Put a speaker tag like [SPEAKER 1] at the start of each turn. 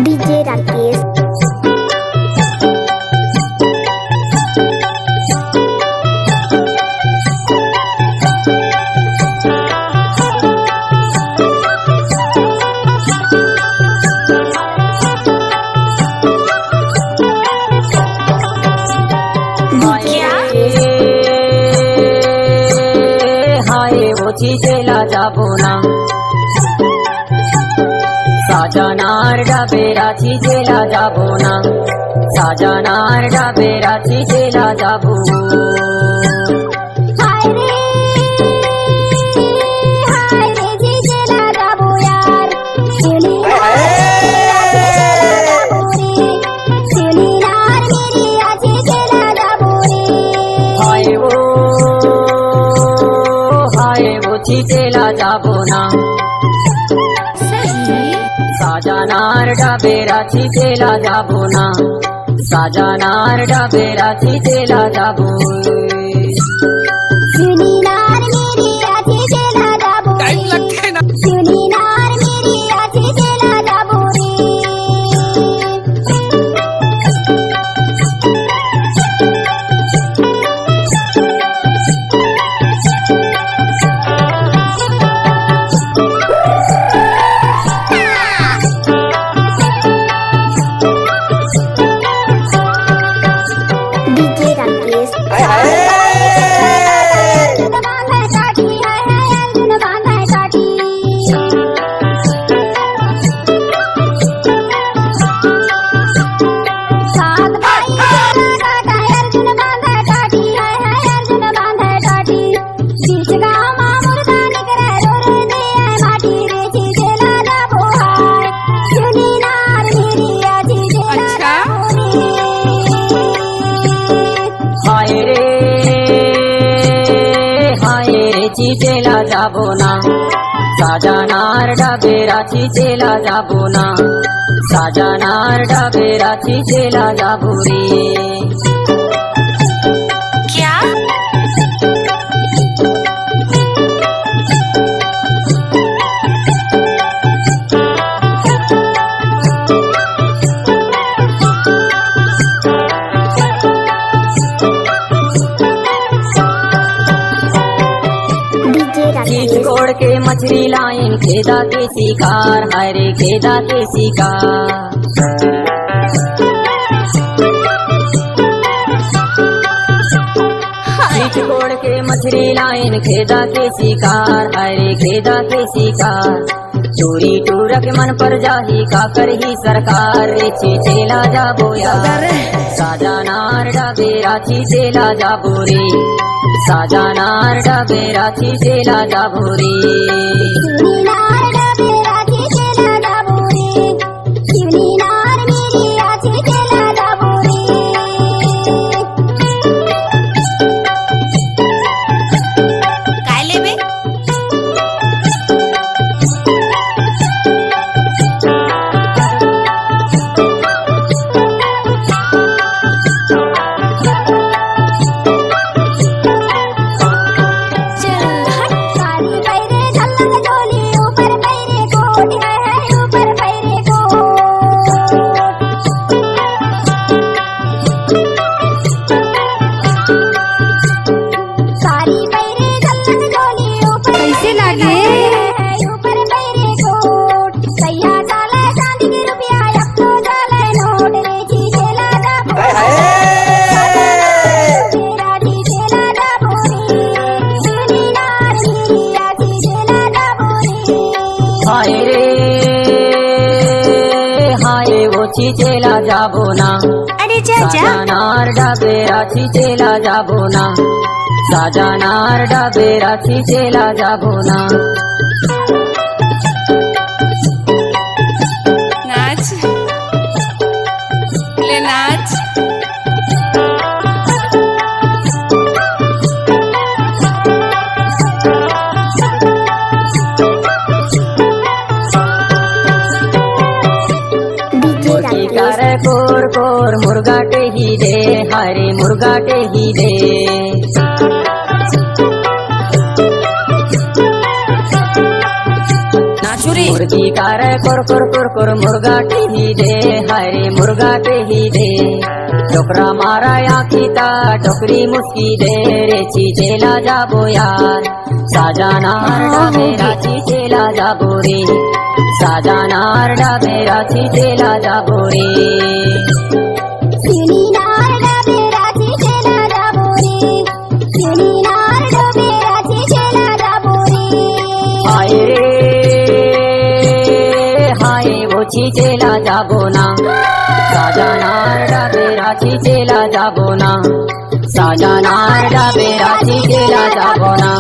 [SPEAKER 1] DJ Rakesh.
[SPEAKER 2] चेला जाबो ना साजनार डाबेराची चेला जाबो ना साजनार डाबेराची चेला जाबो।
[SPEAKER 1] हाय रे जी चेला जाबो यार सुनी नार मेरी आजी चेला जाबो रे।
[SPEAKER 2] हाय वो चेला जाबो ना साजनार डाबेराची चेला जाबो ना साजनार डाबेराची चेला जाबो।
[SPEAKER 1] सुनी नार मेरी आजी चेला जाबो सुनी नार मेरी आजी चेला जाबो रे। डीजे राकेश।
[SPEAKER 2] चेला जाबो ना साजनार डाबेराची चेला जाबो ना साजनार डाबेराची चेला जाबो रे।
[SPEAKER 3] क्या
[SPEAKER 2] चीज कोड़ के मछली लाइन खेदा के शिकार हरे खेदा के शिकार। चीज कोड़ के मछली लाइन खेदा के शिकार हरे खेदा के शिकार। चोरी टूरक मन पर जाही का करही सरकार रे चेला जाबो यार साजनार डाबेराची चेला जाबो रे साजनार डाबेराची चेला जाबो रे।
[SPEAKER 1] सुनी नार डाबेराची चेला जाबो रे सुनी नार मेरी आजी चेला जाबो रे।
[SPEAKER 3] काय लेबे
[SPEAKER 2] चेला जाबो ना
[SPEAKER 3] अरे जा
[SPEAKER 2] साजनार डाबेराची चेला जाबो ना साजनार डाबेराची चेला जाबो ना।
[SPEAKER 3] नाच ले नाच
[SPEAKER 2] करे कोर कोर मुर्गा टेही दे हरे मुर्गा टेही दे।
[SPEAKER 3] नाचू রে
[SPEAKER 2] मुर्गी कर कुर कुर कुर कुर मुर्गा टेही दे हरे मुर्गा टेही दे टोकरा मारा आखीता टोकरी मुस्की दे रे चीचेला जाबो यार साजानार डाबेरा चीचेला जाबो रे साजानार डाबेरा चीचेला जाबो रे
[SPEAKER 1] शिवनीनार डाबेराची चेला जाबो रे शिवनीनार डाबेराची चेला जाबो रे
[SPEAKER 2] हाय रे हाय वो चीचेला जाबो ना साजानार डाबेरा चीचेला जाबो ना साजानार डाबेरा चीचेला जाबो ना